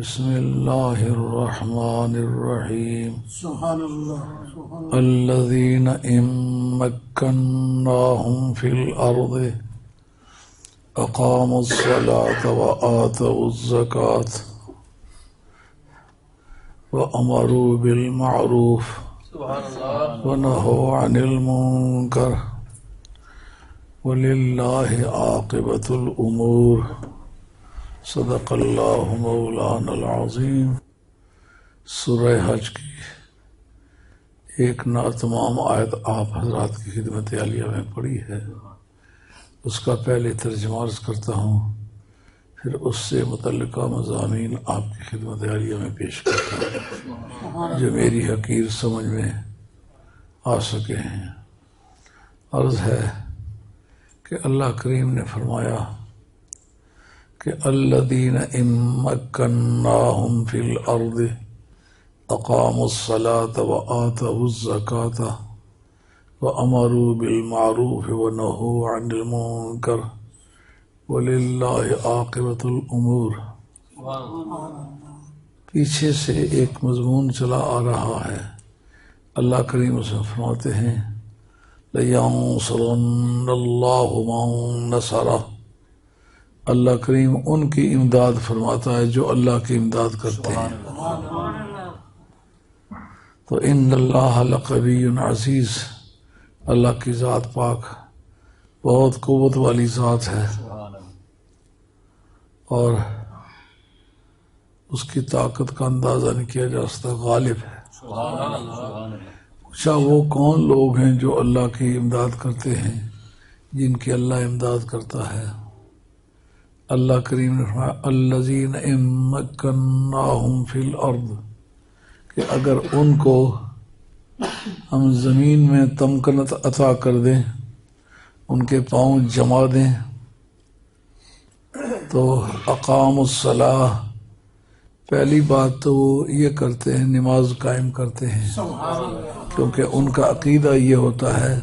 بسم اللہ الرحمن الرحیم سبحان اللہ الذین ان مکناہم فی الارض اقاموا الصلاة وآتوا الزکاة وأمروا بالمعروف ونهوا عن المنکر وللہ عاقبۃ الامور صدق اللہ مولانا العظیم۔ سورہ حج کی ایک ناتمام آیت آپ حضرات کی خدمت عالیہ میں پڑھی ہے، اس کا پہلے ترجمہ عرض کرتا ہوں، پھر اس سے متعلقہ مضامین آپ کی خدمت عالیہ میں پیش کرتا ہوں جو میری حقیر سمجھ میں آ سکے ہیں۔ عرض ہے کہ اللہ کریم نے فرمایا کہ الذین ان مکناہم فی الارض اقاموا الصلاة وآتوا الزکاة وامروا بالمعروف ونہوا عن المنکر وللہ عاقبۃ الامور۔ پیچھے سے ایک مضمون چلا آ رہا ہے، اللہ کریم اس میں فرماتے ہیں لَيَنصُرَنَّ اللَّهُ مَن نَصَرَهُ، اللہ کریم ان کی امداد فرماتا ہے جو اللہ کی امداد کرتے ہیں۔ تو ان اللہ لقوی عزیز، اللہ کی ذات پاک بہت قوت والی ذات ہے اور اس کی طاقت کا اندازہ نہیں کیا جا سکتا، غالب ہے۔ اچھا، وہ کون لوگ ہیں جو اللہ کی امداد کرتے ہیں، جن کی اللہ امداد کرتا ہے؟ اللہ کریم نے فرمایا الذین ان مکناہم فی الارض، کہ اگر ان کو ہم زمین میں تمکنت عطا کر دیں، ان کے پاؤں جما دیں، تو اقام الصلاۃ، پہلی بات تو وہ یہ کرتے ہیں نماز قائم کرتے ہیں، کیونکہ ان کا عقیدہ یہ ہوتا ہے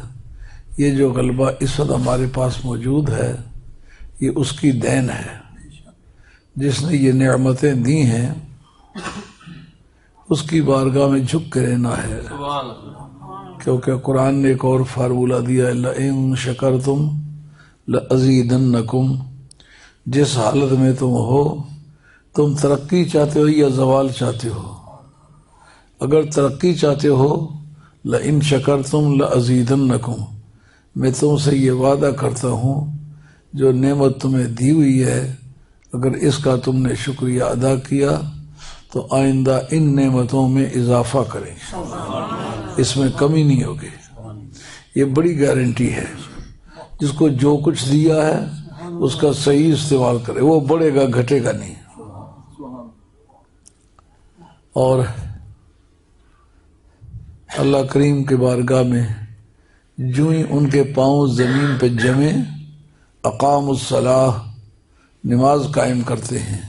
یہ جو غلبہ اس وقت ہمارے پاس موجود ہے یہ اس کی دین ہے، جس نے یہ نعمتیں دی ہیں اس کی بارگاہ میں جھک کے رہنا ہے، کیونکہ قرآن نے ایک اور فارمولہ دیا لَإِن شَكَرْتُمْ لَأَزِيدَنَّكُمْ، جس حالت میں تم ہو، تم ترقی چاہتے ہو یا زوال چاہتے ہو؟ اگر ترقی چاہتے ہو لَإِن شَكَرْتُمْ لَأَزِيدَنَّكُمْ، میں تم سے یہ وعدہ کرتا ہوں جو نعمت تمہیں دی ہوئی ہے اگر اس کا تم نے شکریہ ادا کیا تو آئندہ ان نعمتوں میں اضافہ کریں، اس میں کمی نہیں ہوگی۔ یہ بڑی گارنٹی ہے، جس کو جو کچھ دیا ہے اس کا صحیح استعمال کرے، وہ بڑھے گا گھٹے گا نہیں۔ اور اللہ کریم کے بارگاہ میں جو ہی ان کے پاؤں زمین پہ جمے، اقام الصلاۃ، نماز قائم کرتے ہیں،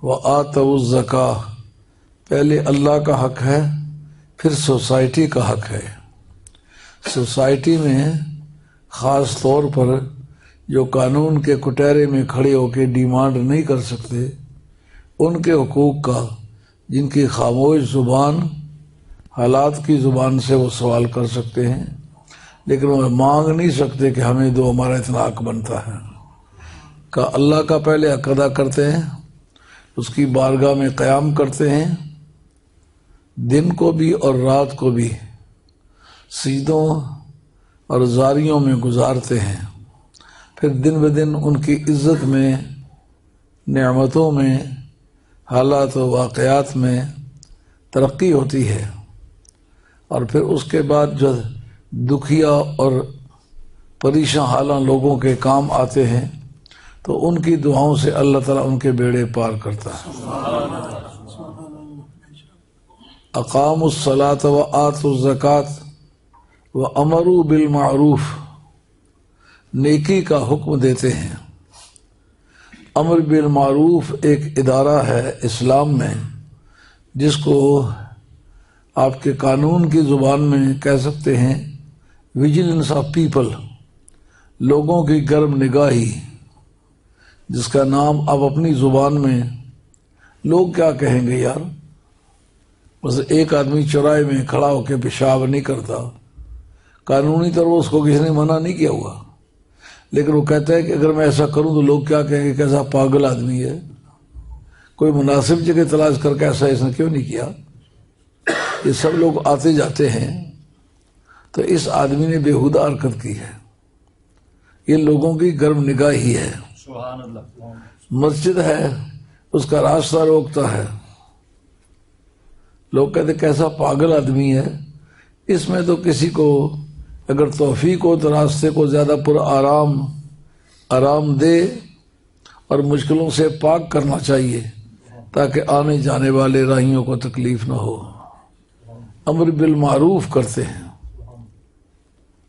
وآتوا الزکاۃ، پہلے اللہ کا حق ہے پھر سوسائٹی کا حق ہے۔ سوسائٹی میں خاص طور پر جو قانون کے کٹہرے میں کھڑے ہو کے ڈیمانڈ نہیں کر سکتے، ان کے حقوق کا، جن کی خاموش زبان حالات کی زبان سے وہ سوال کر سکتے ہیں، لیکن وہ مانگ نہیں سکتے کہ ہمیں دو، ہمارا اتنا حق بنتا ہے، کہ اللہ کا پہلے حق ادا کرتے ہیں، اس کی بارگاہ میں قیام کرتے ہیں، دن کو بھی اور رات کو بھی سجدوں اور زاریوں میں گزارتے ہیں، پھر دن بدن ان کی عزت میں، نعمتوں میں، حالات و واقعات میں ترقی ہوتی ہے، اور پھر اس کے بعد جو دکھیا اور پریشان حالاں لوگوں کے کام آتے ہیں تو ان کی دعاؤں سے اللہ تعالیٰ ان کے بیڑے پار کرتا ہے۔ اقاموا الصلاۃ وآتوا الزکاۃ وامروا بالمعروف، نیکی کا حکم دیتے ہیں۔ امر بالمعروف ایک ادارہ ہے اسلام میں، جس کو آپ کے قانون کی زبان میں کہہ سکتے ہیں ویجیلنس آف پیپل، لوگوں کی گرم نگاہی، جس کا نام آپ اپنی زبان میں لوگ کیا کہیں گے یار، بس ایک آدمی چوراہے میں کھڑا ہو کے پیشاب نہیں کرتا، قانونی طور پر اس کو کسی نے منع نہیں کیا ہوا، لیکن وہ کہتا ہے کہ اگر میں ایسا کروں تو لوگ کیا کہیں گے، کیسا پاگل آدمی ہے، کوئی مناسب جگہ تلاش کر کے ایسا اس نے کیوں نہیں کیا۔ یہ سب لوگ آتے جاتے ہیں، تو اس آدمی نے بےہودہ حرکت کی ہے، یہ لوگوں کی گرم نگاہی ہے۔ سبحان اللہ۔ مسجد ہے، اس کا راستہ روکتا ہے، لوگ کہتے کیسا پاگل آدمی ہے، اس میں تو کسی کو اگر توفیق ہو تو راستے کو زیادہ پر آرام دے اور مشکلوں سے پاک کرنا چاہیے تاکہ آنے جانے والے راہیوں کو تکلیف نہ ہو۔ امر بالمعروف کرتے ہیں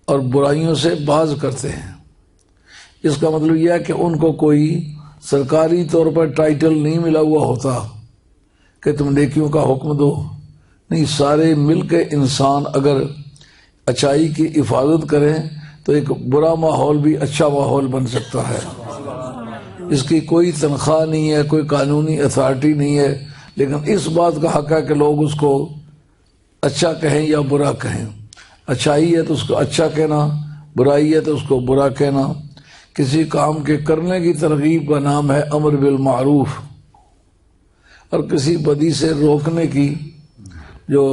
اور برائیوں سے باز کرتے ہیں۔ اس کا مطلب یہ ہے کہ ان کو کوئی سرکاری طور پر ٹائٹل نہیں ملا ہوا ہوتا کہ تم نیکیوں کا حکم دو، نہیں، سارے مل کے انسان اگر اچائی کی حفاظت کریں تو ایک برا ماحول بھی اچھا ماحول بن سکتا ہے۔ اس کی کوئی تنخواہ نہیں ہے، کوئی قانونی اتھارٹی نہیں ہے، لیکن اس بات کا حق ہے کہ لوگ اس کو اچھا کہیں یا برا کہیں۔ اچھائی ہے تو اس کو اچھا کہنا، برائی ہے تو اس کو برا کہنا۔ کسی کام کے کرنے کی ترغیب کا نام ہے امر بالمعروف، اور کسی بدی سے روکنے کی جو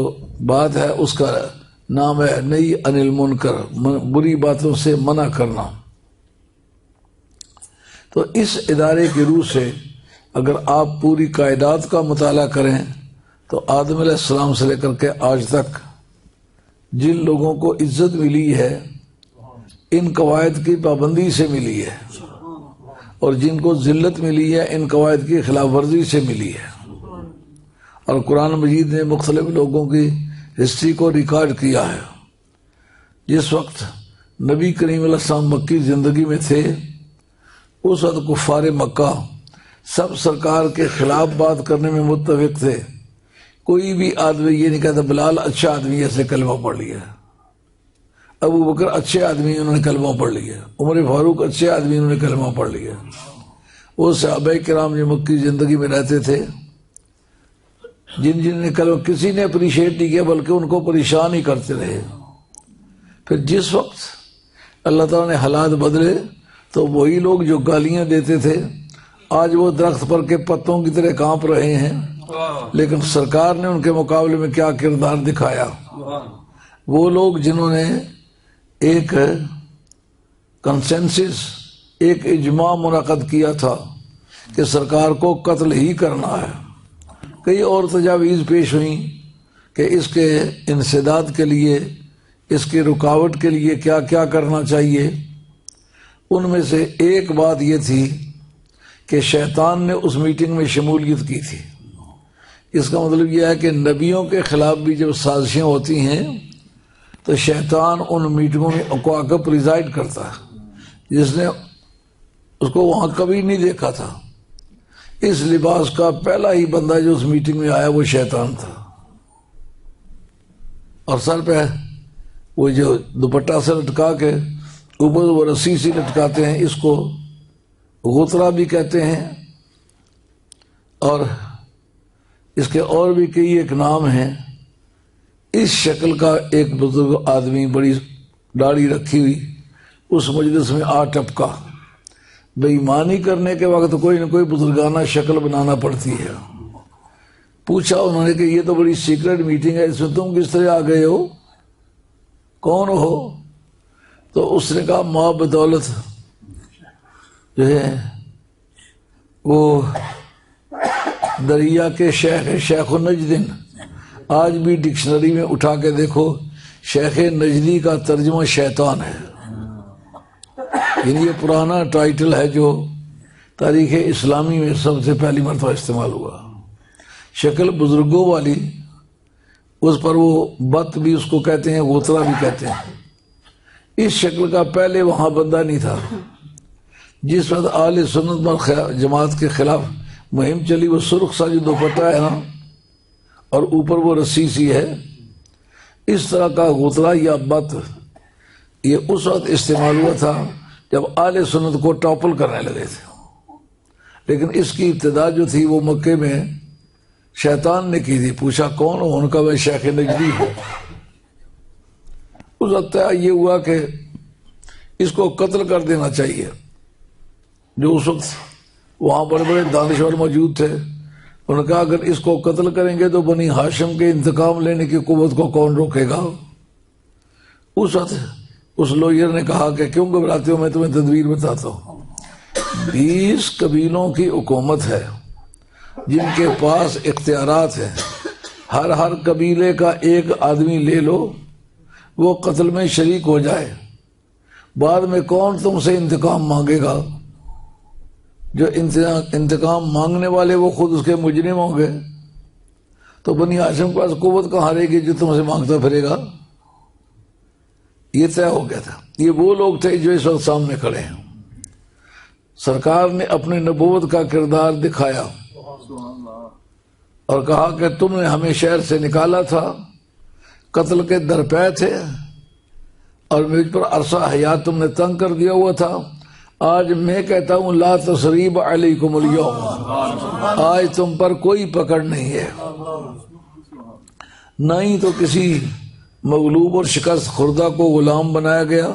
بات ہے اس کا نام ہے نہی عن المنکر، بری باتوں سے منع کرنا۔ تو اس ادارے کی روح سے اگر آپ پوری کائنات کا مطالعہ کریں تو آدم علیہ السلام سے لے کر کے آج تک جن لوگوں کو عزت ملی ہے ان قواعد کی پابندی سے ملی ہے، اور جن کو ذلت ملی ہے ان قواعد کی خلاف ورزی سے ملی ہے۔ اور قرآن مجید نے مختلف لوگوں کی ہسٹری کو ریکارڈ کیا ہے۔ جس وقت نبی کریم علیہ السلام مکی زندگی میں تھے اس وقت کفار مکہ سب سرکار کے خلاف بات کرنے میں متفق تھے، کوئی بھی آدمی یہ نہیں کہتا بلال اچھا آدمی ایسے کلمہ پڑھ لیا، ابو بکر اچھے آدمی انہوں نے کلمہ پڑھ لیا، عمر فاروق اچھے آدمی انہوں نے کلمہ پڑھ لیا۔ وہ صحابہ کرام جو مکی زندگی میں رہتے تھے جن نے کلمہ کسی نے اپریشیٹ نہیں کیا بلکہ ان کو پریشان ہی کرتے رہے۔ پھر جس وقت اللہ تعالیٰ نے حالات بدلے تو وہی لوگ جو گالیاں دیتے تھے آج وہ درخت پر کے پتوں کی طرح کانپ رہے ہیں، لیکن سرکار نے ان کے مقابلے میں کیا کردار دکھایا۔ وہ لوگ جنہوں نے ایک کنسنسس، ایک اجماع منعقد کیا تھا کہ سرکار کو قتل ہی کرنا ہے، کئی اور تجاویز پیش ہوئیں کہ اس کے انسداد کے لیے، اس کی رکاوٹ کے لیے کیا کیا کرنا چاہیے۔ ان میں سے ایک بات یہ تھی کہ شیطان نے اس میٹنگ میں شمولیت کی تھی۔ اس کا مطلب یہ ہے کہ نبیوں کے خلاف بھی جب سازشیں ہوتی ہیں تو شیطان ان میٹنگوں میں کو آ کر پریزائڈ کرتا ہے، جس نے اس کو وہاں کبھی نہیں دیکھا تھا۔ اس لباس کا پہلا ہی بندہ جو اس میٹنگ میں آیا وہ شیطان تھا، اور سر پہ وہ جو دوپٹہ سے لٹکا کے اوپر وہ رسی سے لٹکاتے ہیں، اس کو غترہ بھی کہتے ہیں، اور اس کے اور بھی کئی ایک نام ہیں۔ اس شکل کا ایک بزرگ آدمی بڑی داڑھی رکھی ہوئی اس مجلس میں آ ٹپکا۔ بے ایمانی کرنے کے وقت کوئی نہ کوئی بزرگانہ شکل بنانا پڑتی ہے۔ پوچھا انہوں نے کہ یہ تو بڑی سیکرٹ میٹنگ ہے، اس میں تم کس طرح آ گئے ہو، کون ہو؟ تو اس نے کہا ماں بدولت جو ہے وہ دریا کے شیخ نجدن، آج بھی ڈکشنری میں اٹھا کے دیکھو شیخ نجدی کا ترجمہ شیطان ہے۔ یہ پرانا ٹائٹل ہے جو تاریخ اسلامی میں سب سے پہلی مرتبہ استعمال ہوا۔ شکل بزرگوں والی، اس پر وہ بت بھی اس کو کہتے ہیں، غوطرہ بھی کہتے ہیں۔ اس شکل کا پہلے وہاں بندہ نہیں تھا۔ جس وقت اہل سنت جماعت کے خلاف مہم چلی، وہ سرخ سا جو دوپٹہ ہے نا اور اوپر وہ رسی سی ہے، اس طرح کا غوطرہ یا بت یہ اس وقت استعمال ہوا تھا جب اہل سنت کو ٹاپل کرنے لگے تھے۔ لیکن اس کی ابتدا جو تھی وہ مکے میں شیطان نے کی تھی. پوچھا کون ہو؟ ان کا میں شیخ نجدی ہوں. اس وقت یہ ہوا کہ اس کو قتل کر دینا چاہیے. جو اس وقت وہاں بڑے بڑے دانشور موجود تھے، انہوں نے کہا اگر اس کو قتل کریں گے تو بنی ہاشم کے انتقام لینے کی قوت کو کون روکے گا؟ اس وقت اس لوئر نے کہا کہ کیوں گھبراتے ہو، میں تمہیں تدبیر بتاتا ہوں. 20 قبیلوں کی حکومت ہے جن کے پاس اختیارات ہیں. ہر قبیلے کا ایک آدمی لے لو، وہ قتل میں شریک ہو جائے. بعد میں کون تم سے انتقام مانگے گا؟ جو انتقام مانگنے والے وہ خود اس کے مجرم ہوں گے. تو بنی ہاشم کے پاس قوت کہاں رہے گی جو تم سے مانگتا پھرے گا؟ یہ طے ہو گیا تھا. یہ وہ لوگ تھے جو اس وقت سامنے کھڑے ہیں. سرکار نے اپنی نبوت کا کردار دکھایا اور کہا کہ تم نے ہمیں شہر سے نکالا تھا، قتل کے درپے تھے اور مجھ پر عرصہ حیات تم نے تنگ کر دیا ہوا تھا. آج میں کہتا ہوں لا تثریب علیکم اليوم، آج تم پر کوئی پکڑ نہیں ہے. نہ ہی تو کسی مغلوب اور شکست خوردہ کو غلام بنایا گیا،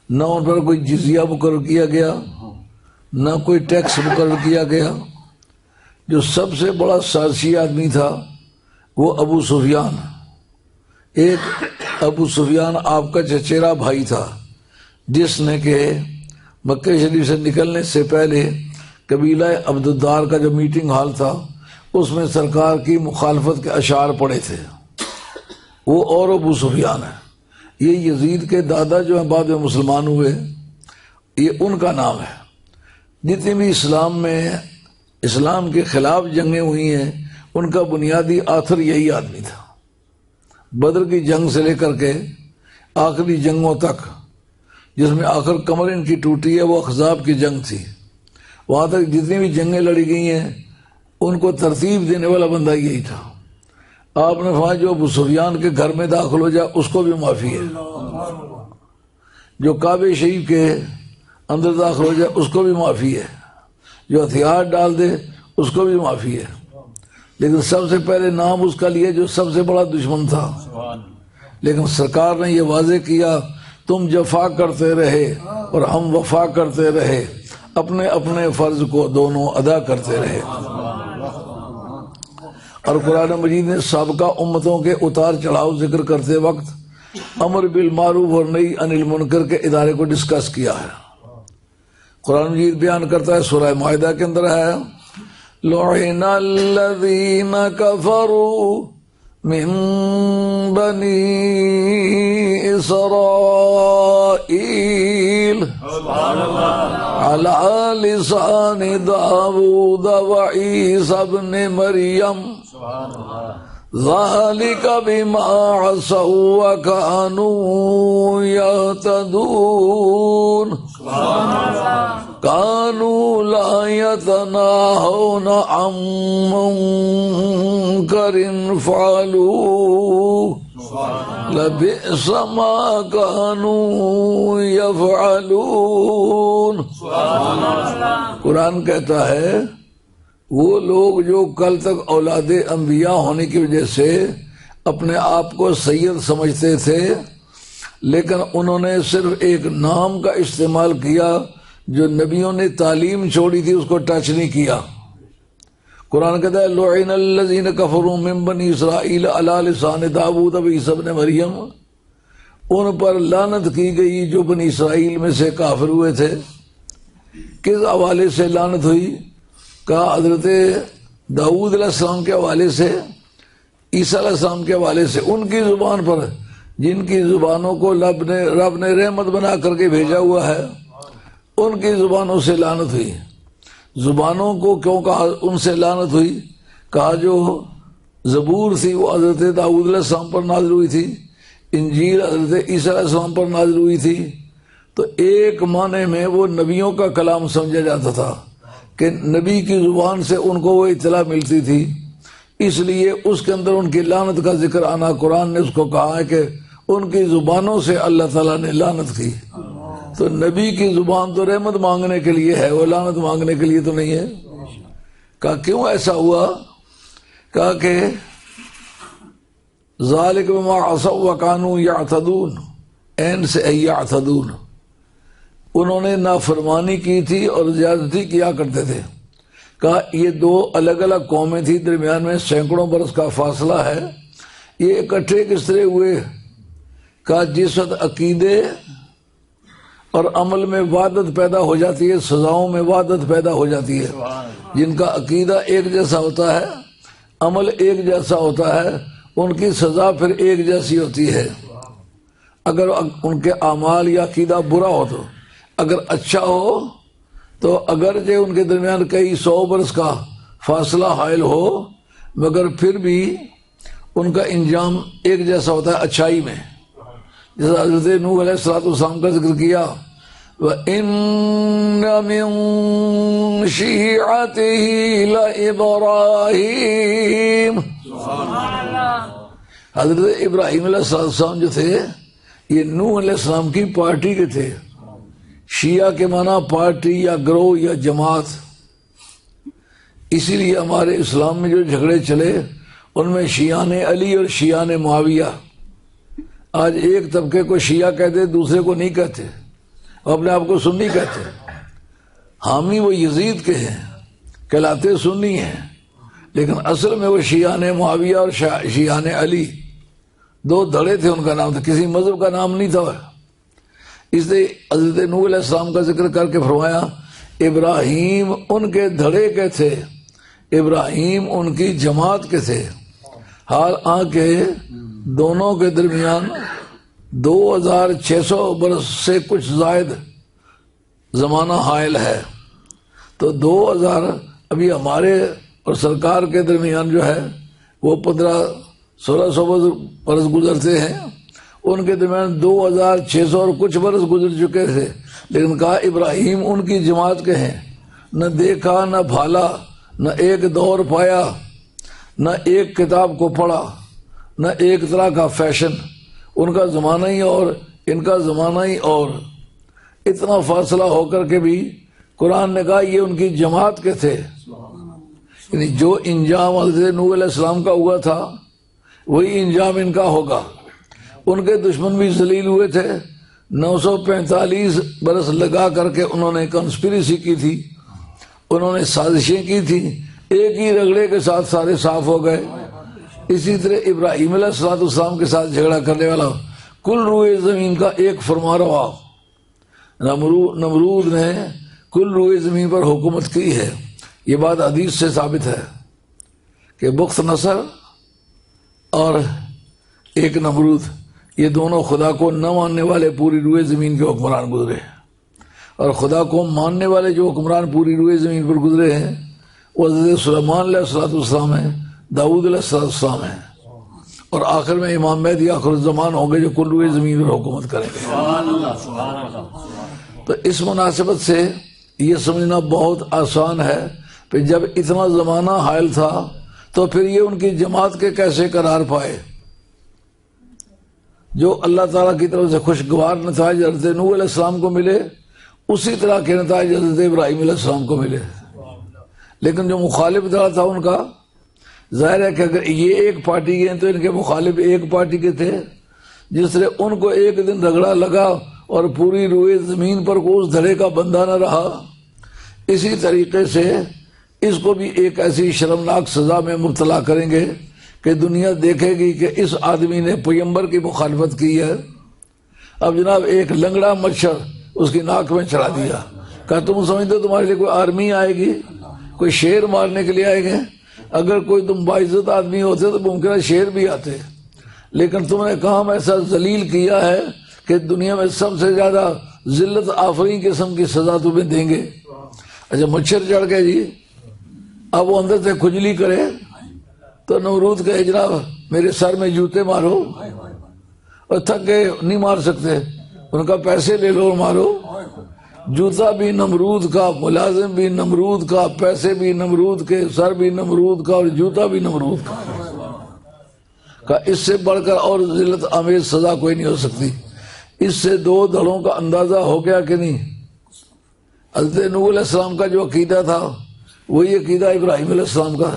نہ ان پر کوئی جزیہ مقرر کیا گیا، نہ کوئی ٹیکس مقرر کیا گیا. جو سب سے بڑا سازشی آدمی تھا وہ ابو سفیان. ایک ابو سفیان آپ کا چچیرا بھائی تھا جس نے کہ مکہ شریف سے نکلنے سے پہلے قبیلہ عبد الدار کا جو میٹنگ ہال تھا اس میں سرکار کی مخالفت کے اشعار پڑے تھے. وہ اور ابو سفیان ہے. یہ یزید کے دادا جو ہیں بعد میں مسلمان ہوئے، یہ ان کا نام ہے. جتنی بھی اسلام میں اسلام کے خلاف جنگیں ہوئی ہیں ان کا بنیادی آخر یہی آدمی تھا. بدر کی جنگ سے لے کر کے آخری جنگوں تک، جس میں آخر کمر ان کی ٹوٹی ہے، وہ احزاب کی جنگ تھی. وہاں تک جتنی بھی جنگیں لڑی گئی ہیں ان کو ترتیب دینے والا بندہ یہی تھا. آپ نے فرمایا جو ابو سفیان کے گھر میں داخل ہو جائے اس کو بھی معافی ہے، جو کعبہ شریف کے اندر داخل ہو جائے اس کو بھی معافی ہے، جو ہتھیار ڈال دے اس کو بھی معافی ہے. لیکن سب سے پہلے نام اس کا لیے جو سب سے بڑا دشمن تھا. لیکن سرکار نے یہ واضح کیا تم جفا کرتے رہے اور ہم وفا کرتے رہے، اپنے اپنے فرض کو دونوں ادا کرتے رہے. اور قرآن مجید نے سابقہ امتوں کے اتار چڑھاؤ ذکر کرتے وقت امر بالمعروف اور نہی عن المنکر کے ادارے کو ڈسکس کیا ہے. قرآن مجید بیان کرتا ہے، سورہ معاہدہ کے اندر ہے لعن الذین کفروا من بنی اسرائیل علی لسان داود وعیسی ابن مریم ذالک بما عصوا وکانوا یعتدون کانوا لا یتناہون عن منکر فعلوہ لبئس ما کانوا یفعلون. قرآن کہتا ہے وہ لوگ جو کل تک اولاد انبیاء ہونے کی وجہ سے اپنے آپ کو سید سمجھتے تھے، لیکن انہوں نے صرف ایک نام کا استعمال کیا، جو نبیوں نے تعلیم چھوڑی تھی اس کو ٹچ نہیں کیا. قرآن کہتا ہے لعن الذین کفروا من بنی اسرائیل علی لسان داود وعیسی ابن مریم. ان پر لعنت کی گئی جو بنی اسرائیل میں سے کافر ہوئے تھے. کس حوالے سے لعنت ہوئی؟ کہا حضرت داؤد علیہ السلام کے حوالے سے، عیسیٰ علیہ السلام کے حوالے سے، ان کی زبان پر جن کی زبانوں کو رب نے رحمت بنا کر کے بھیجا ہوا ہے، ان کی زبانوں سے لعنت ہوئی. زبانوں کو کیوں کہا ان سے لعنت ہوئی؟ کہا جو زبور تھی وہ حضرت داؤد علیہ السلام پر نازل ہوئی تھی، انجیل حضرت عیسیٰ علیہ السلام پر نازل ہوئی تھی، تو ایک معنی میں وہ نبیوں کا کلام سمجھا جاتا تھا کہ نبی کی زبان سے ان کو وہ اطلاع ملتی تھی، اس لیے اس کے اندر ان کی لعنت کا ذکر آنا. قرآن نے اس کو کہا ہے کہ ان کی زبانوں سے اللہ تعالیٰ نے لعنت کی. تو نبی کی زبان تو رحمت مانگنے کے لیے ہے، وہ لعنت مانگنے کے لیے تو نہیں ہے. کہا کیوں ایسا ہوا؟ کہا کہ ذالک بما عصوا وکانوا یعتدون، این سے یعتدون، انہوں نے نافرمانی کی تھی اور زیادتی کیا کرتے تھے۔ کہا یہ دو الگ الگ قومیں تھی، درمیان میں سینکڑوں برس کا فاصلہ ہے، یہ اکٹھے کس طرح ہوئے؟ کہا جس وقت عقیدے اور عمل میں وحدت پیدا ہو جاتی ہے، سزاؤں میں وحدت پیدا ہو جاتی ہے۔ جن کا عقیدہ ایک جیسا ہوتا ہے، عمل ایک جیسا ہوتا ہے، ان کی سزا پھر ایک جیسی ہوتی ہے۔ اگر ان کے اعمال یا عقیدہ برا ہو تو، اگر اچھا ہو تو اگرچہ ان کے درمیان کئی 100 برس کا فاصلہ حائل ہو، مگر پھر بھی ان کا انجام ایک جیسا ہوتا ہے اچھائی میں۔ جیسا حضرت نوح علیہ السلام کا ذکر کیا، وَإِنَّ مِن شِيعَتِهِ لَإِبْرَاهِيمَ، حضرت ابراہیم علیہ السلام جو تھے یہ نوح علیہ السلام کی پارٹی کے تھے۔ شیعہ کے معنی پارٹی یا گروہ یا جماعت۔ اسی لیے ہمارے اسلام میں جو جھگڑے چلے ان میں شیعان علی اور شیعان معاویہ۔ آج ایک طبقے کو شیعہ کہتے، دوسرے کو نہیں کہتے، اپنے آپ کو سنی کہتے۔ حامی وہ یزید کے ہیں، کہلاتے سنی ہیں، لیکن اصل میں وہ شیعان معاویہ اور شیعان علی، دو دھڑے تھے، ان کا نام تھا، کسی مذہب کا نام نہیں تھا۔ اس لیے حضرت نوح علیہ السلام کا ذکر کر کے فرمایا ابراہیم ان کے دھڑے کے تھے، ابراہیم ان کی جماعت کے تھے، حال آنکہ دونوں کے درمیان 2600 برس سے کچھ زائد زمانہ حائل ہے۔ تو 2000 ابھی ہمارے اور سرکار کے درمیان جو ہے وہ 1500-1600 برس گزرتے ہیں، ان کے درمیان 2600 اور کچھ برس گزر چکے تھے، لیکن کہا ابراہیم ان کی جماعت کے ہیں۔ نہ دیکھا نہ بھالا، نہ ایک دور پایا، نہ ایک کتاب کو پڑھا، نہ ایک طرح کا فیشن، ان کا زمانہ ہی اور ان کا زمانہ ہی اور، اتنا فاصلہ ہو کر کے بھی قرآن نے کہا یہ ان کی جماعت کے تھے۔ یعنی جو انجام حضرت نوح علیہ السلام کا ہوا تھا وہی انجام ان کا ہوگا۔ ان کے دشمن بھی ذلیل ہوئے تھے، 945 برس لگا کر کے انہوں نے کنسپریسی کی تھی، انہوں نے سازشیں کی تھی، ایک ہی رگڑے کے ساتھ سارے صاف ہو گئے۔ اسی طرح ابراہیم علیہ السلام کے ساتھ جھگڑا کرنے والا کل روئے زمین کا ایک فرمانروا نمرود نے کل روئے زمین پر حکومت کی ہے۔ یہ بات حدیث سے ثابت ہے کہ بخت نصر اور ایک نمرود، یہ دونوں خدا کو نہ ماننے والے پوری روئے زمین کے حکمران گزرے، اور خدا کو ماننے والے جو حکمران پوری روئے زمین پر گزرے ہیں وہ حضرت سلیمان علیہ السلام ہیں، داؤد علیہ السلام ہیں، اور آخر میں امام مہدی آخر الزمان ہوں گے جو کل روئے زمین پر حکومت کریں گے۔ تو اس مناسبت سے یہ سمجھنا بہت آسان ہے کہ جب اتنا زمانہ حائل تھا تو پھر یہ ان کی جماعت کے کیسے قرار پائے؟ جو اللہ تعالیٰ کی طرف سے خوشگوار نتائج حضرت نوح علیہ السلام کو ملے اسی طرح کے نتائج حضرت ابراہیم علیہ السلام کو ملے، لیکن جو مخالف دھڑا تھا ان کا، ظاہر ہے کہ اگر یہ ایک پارٹی کے ہیں تو ان کے مخالف ایک پارٹی کے تھے۔ جس طرح ان کو ایک دن رگڑا لگا اور پوری روئے زمین پر کوئی اس دھڑے کا بندہ نہ رہا، اسی طریقے سے اس کو بھی ایک ایسی شرمناک سزا میں مبتلا کریں گے کہ دنیا دیکھے گی کہ اس آدمی نے پیغمبر کی مخالفت کی ہے۔ اب جناب ایک لنگڑا مچھر اس کی ناک میں چڑھا دیا، کہا تم سمجھتے تمہارے لیے کوئی آرمی آئے گی، کوئی شیر مارنے کے لیے آئے گے؟ اگر کوئی تم باعزت آدمی ہوتے تو ممکن ہے شیر بھی آتے، لیکن تم نے کام ایسا ذلیل کیا ہے کہ دنیا میں سب سے زیادہ ذلت آفرین قسم کی سزا تمہیں دیں گے۔ اچھا مچھر چڑھ گئے جی، اب وہ اندر سے کھجلی کرے تو نمرود کہے جناب میرے سر میں جوتے مارو، اور تھک گئے نہیں مار سکتے، ان کا پیسے لے لو اور مارو۔ جوتا بھی نمرود کا، ملازم بھی نمرود کا، پیسے بھی نمرود کے، سر بھی نمرود کا، اور جوتا بھی نمرود کا۔ اس سے بڑھ کر اور ذلت آمیز سزا کوئی نہیں ہو سکتی۔ اس سے دو دھڑوں کا اندازہ ہو گیا کہ نہیں؟ حضرت نوح علیہ السلام کا جو عقیدہ تھا وہی عقیدہ ابراہیم علیہ السلام کا،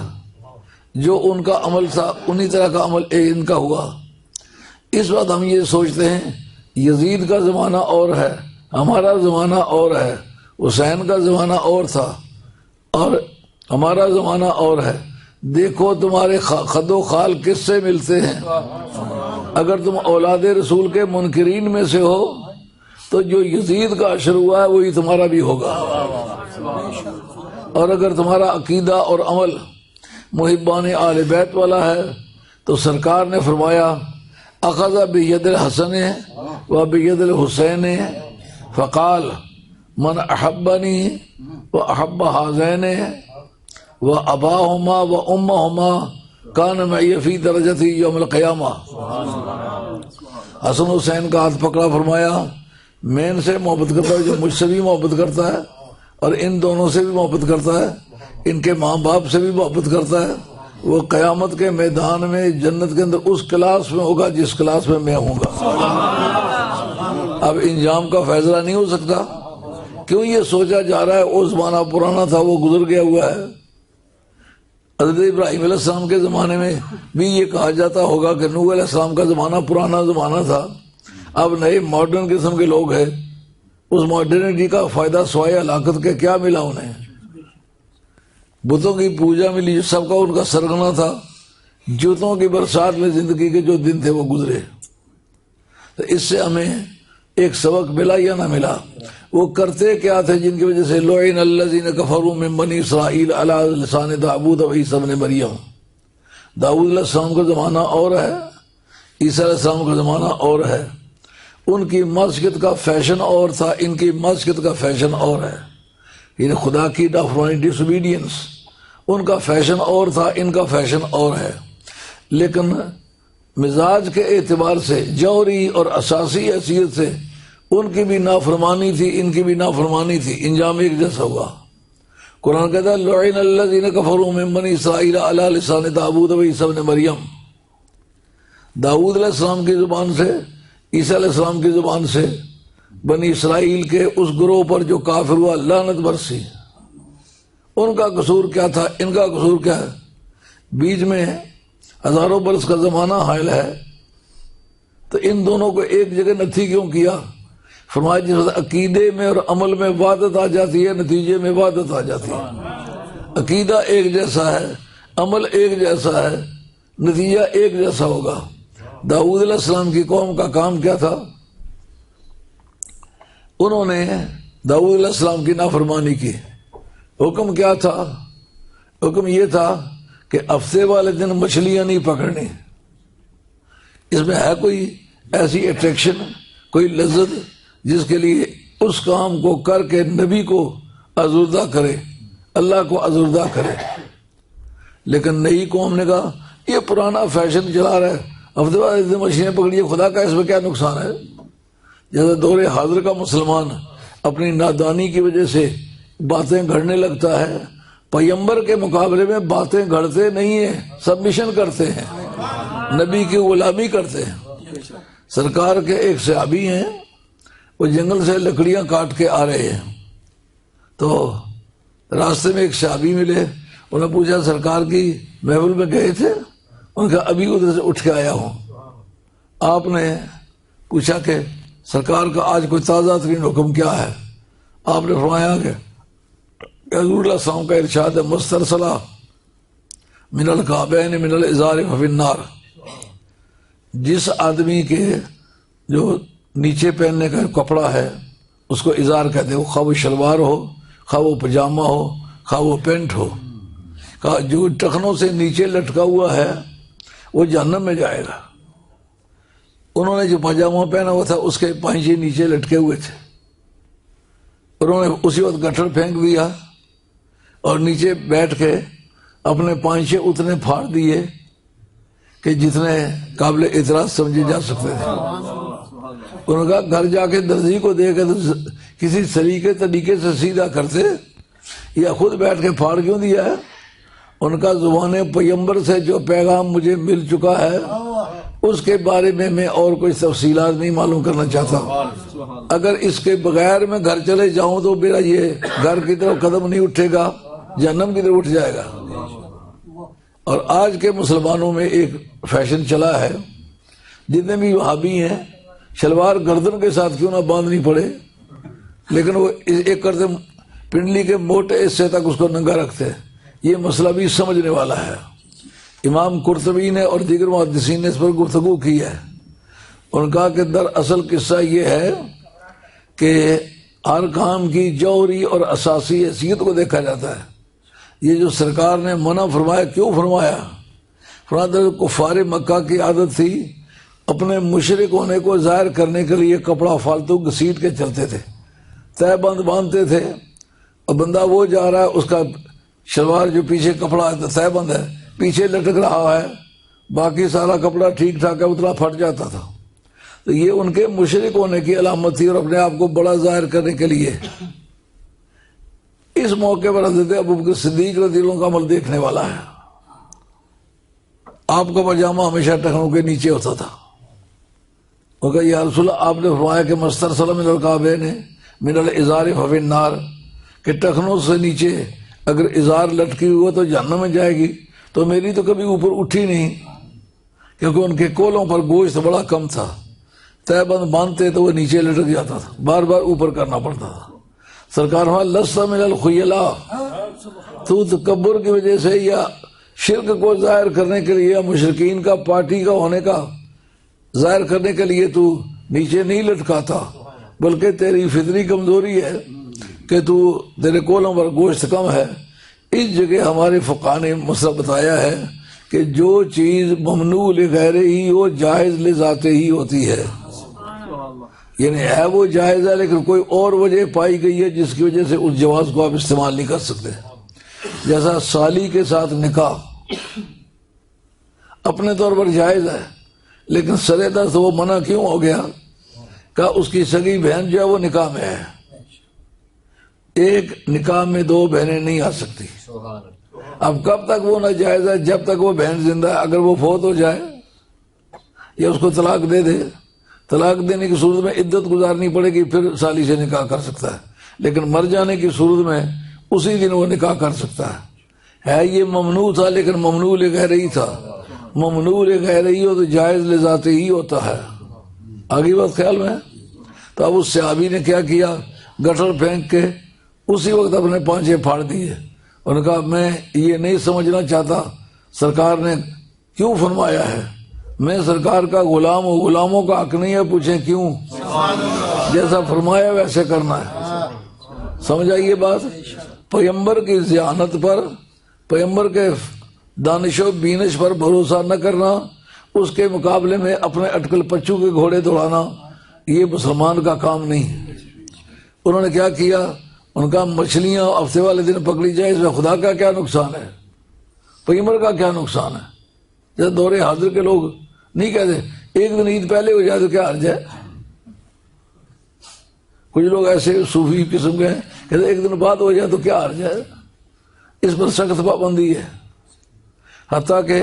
جو ان کا عمل تھا انہی طرح کا عمل ان کا ہوا۔ اس وقت ہم یہ سوچتے ہیں یزید کا زمانہ اور ہے، ہمارا زمانہ اور ہے، حسین کا زمانہ اور تھا اور ہمارا زمانہ اور ہے۔ دیکھو تمہارے خد و خال کس سے ملتے ہیں۔ اگر تم اولاد رسول کے منکرین میں سے ہو تو جو یزید کا عشر ہوا ہے وہی تمہارا بھی ہوگا، اور اگر تمہارا عقیدہ اور عمل محبان آل بیت والا ہے تو سرکار نے فرمایا اخذ بید الحسن و بید الحسین فقال من احبنی و احب ہذین و اباہما و امہما کان معی فی درجتی یوم القیامہ۔ حسن حسین کا ہاتھ پکڑا، فرمایا میں ان سے محبت کرتا ہوں جو مجھ سے بھی محبت کرتا ہے، اور ان دونوں سے بھی محبت کرتا ہے، ان کے ماں باپ سے بھی محبت کرتا ہے، وہ قیامت کے میدان میں جنت کے اندر اس کلاس میں ہوگا جس کلاس میں ہوں گا۔ اب انجام کا فیصلہ نہیں ہو سکتا، کیوں یہ سوچا جا رہا ہے وہ زمانہ پرانا تھا، وہ گزر گیا ہوا ہے۔ حضرت ابراہیم علیہ السلام کے زمانے میں بھی یہ کہا جاتا ہوگا کہ نوح علیہ السلام کا زمانہ پرانا زمانہ تھا، اب نئے ماڈرن قسم کے لوگ ہیں، اس ماڈرنٹی کا فائدہ سوائے ہلاکت کے کیا ملا انہیں؟ بتوں کی پوجا ملی، سب کا ان کا سرگنا تھا، جوتوں کی برسات میں زندگی کے جو دن تھے وہ گزرے۔ تو اس سے ہمیں ایک سبق ملا یا نہ ملا؟ وہ کرتے کیا تھے جن کی وجہ سے لعن الذین کفروا من بنی اسرائیل علی لسان داؤد و عیسی ابن مریم۔ داؤد علیہ السلام کا زمانہ اور ہے، عیسی علیہ السلام کا زمانہ اور ہے۔ ان کی مسجد کا فیشن اور تھا، ان کی مسجد کا فیشن اور ہے، یعنی خدا کی نافرمانی، ڈس اوبیڈینس۔ ان کا فیشن اور تھا، ان کا فیشن اور ہے، لیکن مزاج کے اعتبار سے، جوہری اور اساسی حیثیت سے ان کی بھی نافرمانی تھی، ان کی بھی نافرمانی تھی، انجام ایک جیسا ہوا۔ قرآن کہتا ہے لعن الذین کفروا من بنی اسرائیل علی لسان داؤد و عیسی ابن مریم۔ داؤد علیہ السلام کی زبان سے، عیسیٰ علیہ السلام کی زبان سے بنی اسرائیل کے اس گروہ پر جو کافر ہوا لعنت برسی۔ ان کا قصور کیا تھا، ان کا قصور کیا ہے؟ بیچ میں ہزاروں برس کا زمانہ حائل ہے، تو ان دونوں کو ایک جگہ نتھی کیوں کیا؟ فرمایا جس وقت عقیدے میں اور عمل میں وحدت آ جاتی ہے نتیجے میں وحدت آ جاتی ہے۔ عقیدہ ایک جیسا ہے، عمل ایک جیسا ہے، نتیجہ ایک جیسا ہوگا۔ داؤد علیہ السلام کی قوم کا کام کیا تھا؟ انہوں نے داؤد علیہ السلام کی نافرمانی کی۔ حکم کیا تھا؟ حکم یہ تھا کہ ہفتے والے دن مچھلیاں نہیں پکڑنی۔ اس میں ہے کوئی ایسی اٹریکشن، کوئی لذت جس کے لیے اس کام کو کر کے نبی کو ازردہ کرے، اللہ کو ازردہ کرے؟ لیکن نئی قوم نے کہا یہ پرانا فیشن چلا رہا ہے، ہفتے والے دن مچھلیاں پکڑیے، خدا کا اس میں کیا نقصان ہے؟ جیسے دور حاضر کا مسلمان اپنی نادانی کی وجہ سے باتیں گھڑنے لگتا ہے، پیغمبر کے مقابلے میں باتیں گھڑتے نہیں ہیں، سبمیشن کرتے ہیں، نبی کی غلامی کرتے ہیں۔ سرکار کے ایک صحابی ہیں، وہ جنگل سے لکڑیاں کاٹ کے آ رہے ہیں، تو راستے میں ایک صحابی ملے، انہوں نے پوچھا سرکار کی محفل میں گئے تھے؟ انہوں نے کہا ابھی ادھر سے اٹھ کے آیا ہوں۔ آپ نے پوچھا کہ سرکار کا آج کوئی تازہ ترین حکم کیا ہے؟ آپ نے فرمایا کہ حضور علیہ السلام کا ارشاد ہے مسترسلہ من الکعبین من الازار ففی النار۔ جس آدمی کے جو نیچے پہننے کا کپڑا ہے اس کو ازار کہتے ہیں، خواہ وہ شلوار ہو، خواہ وہ پجامہ ہو، خواہ وہ پینٹ ہو، جو ٹخنوں سے نیچے لٹکا ہوا ہے وہ جہنم میں جائے گا۔ انہوں نے جو پاجامہ پہنا ہوا تھا اس کے پائچے نیچے لٹکے ہوئے تھے، انہوں نے اسی وقت گٹر پھینک دیا اور نیچے بیٹھ کے اپنے پائچے اتنے پھاڑ دیے کہ جتنے قابل اعتراض سمجھے جا سکتے تھے۔ انہوں نے کہا گھر جا کے درزی کو دے کے کسی طریقے سے سیدھا کرتے، یا خود بیٹھ کے پھاڑ کیوں دیا ہے؟ ان کا زبان پیغمبر سے جو پیغام مجھے مل چکا ہے اس کے بارے میں اور کوئی تفصیلات نہیں معلوم کرنا چاہتا۔ اگر اس کے بغیر میں گھر چلے جاؤں تو میرا یہ گھر کی طرف قدم نہیں اٹھے گا، جہنم کی طرف اٹھ جائے گا۔ اور آج کے مسلمانوں میں ایک فیشن چلا ہے، جتنے بھی وہابی ہیں شلوار گردن کے ساتھ کیوں نہ باندھنی پڑے، لیکن وہ ایک کرتے پنڈلی کے موٹے حصے تک اس کو ننگا رکھتے ہیں۔ یہ مسئلہ بھی سمجھنے والا ہے۔ امام قرطبی نے اور دیگر محدثین نے اس پر گفتگو کی ہے۔ ان کا کہ دراصل قصہ یہ ہے کہ ہر کام کی جوہری اور اساسی حیثیت کو دیکھا جاتا ہے۔ یہ جو سرکار نے منع فرمایا، کیوں فرمایا؟ فرمایا کفار مکہ کی عادت تھی اپنے مشرک ہونے کو ظاہر کرنے کے لیے کپڑا فالتو گھسیٹ کے چلتے تھے، تہ بند باندھتے تھے، اور بندہ وہ جا رہا ہے اس کا شلوار جو پیچھے کپڑا ہے تہ بند ہے پیچھے لٹک رہا ہے، باقی سارا کپڑا ٹھیک ٹھاک ہے، اتنا پھٹ جاتا تھا۔ تو یہ ان کے مشرک ہونے کی علامت تھی اور اپنے آپ کو بڑا ظاہر کرنے کے لیے۔ اس موقع پر حضرت ابوبکر صدیق رضی اللہ عنہ کا عمل دیکھنے والا ہے۔ آپ کا پاجامہ ہمیشہ ٹخنوں کے نیچے ہوتا تھا۔ وہ کہا یا رسول اللہ، آپ نے فرمایا کہ مسترسل من الکعبین من الازار ففی النار، کہ ٹخنوں سے نیچے اگر ازار لٹکی ہوا تو جہنم میں جائے گی، تو میری تو کبھی اوپر اٹھی نہیں، کیونکہ ان کے کولوں پر گوشت بڑا کم تھا، تہ بند باندھتے تو وہ نیچے لٹک جاتا تھا، بار بار اوپر کرنا پڑتا تھا۔ سرکار لست من الخیلاء، تو تکبر کی وجہ سے یا شرک کو ظاہر کرنے کے لیے یا مشرکین کا پارٹی کا ہونے کا ظاہر کرنے کے لیے تو نیچے نہیں لٹکاتا، بلکہ تیری فطری کمزوری ہے کہ تیرے کولوں پر گوشت کم ہے۔ اس جگہ ہمارے فقہ نے مسئلہ بتایا ہے کہ جو چیز ممنوع لغیر ہی وہ جائز لذاتے ہی ہوتی ہے، یعنی ہے وہ جائز ہے لیکن کوئی اور وجہ پائی گئی ہے جس کی وجہ سے اس جواز کو آپ استعمال نہیں کر سکتے۔ جیسا سالی کے ساتھ نکاح اپنے طور پر جائز ہے، لیکن سرے دست وہ منع کیوں ہو گیا؟ کہ اس کی سگی بہن جو ہے وہ نکاح میں ہے، ایک نکاح میں دو بہنیں نہیں آ سکتی۔ اب کب تک وہ ناجائز ہے؟ جب تک وہ بہن زندہ ہے۔ اگر وہ فوت ہو جائے یا اس کو طلاق دے دے، طلاق دینے کی صورت میں عدت گزارنی پڑے گی، پھر سالی سے نکاح کر سکتا ہے، لیکن مر جانے کی صورت میں اسی دن وہ نکاح کر سکتا ہے۔ یہ ممنوع تھا لیکن ممنوع لغیر ہی تھا، ممنوع لغیر ہی ہو تو جائز لذاتے ہی ہوتا ہے۔ آگے بات خیال میں؟ تو اب اس صحابی نے کیا کیا؟ گٹر پھینک کے اسی وقت اپنے پانچے پھاڑ دیے۔ انہوں نے کہا میں یہ نہیں سمجھنا چاہتا سرکار نے کیوں فرمایا ہے، میں سرکار کا غلام ہوں، غلاموں کا حق نہیں ہے پوچھیں کیوں، جیسا فرمایا ویسے کرنا ہے۔ سمجھ آئیے بات؟ پیغمبر کی ذہانت پر، پیغمبر کے دانش و بینش پر بھروسہ نہ کرنا، اس کے مقابلے میں اپنے اٹکل پچو کے گھوڑے دوڑانا، یہ مسلمان کا کام نہیں۔ انہوں نے کیا کیا؟ ان کا مچھلیاں ہفتے والے دن پکڑی جائے، اس میں خدا کا کیا نقصان ہے، پیغمبر کا کیا نقصان ہے؟ جیسے دور حاضر کے لوگ نہیں کہتے ایک دن عید پہلے ہو جائے تو کیا حرج ہے؟ کچھ لوگ ایسے صوفی قسم کے ہیں کہتے ایک دن بعد ہو جائے تو کیا حرج ہے؟ اس پر سخت پابندی ہے، حتیٰ کہ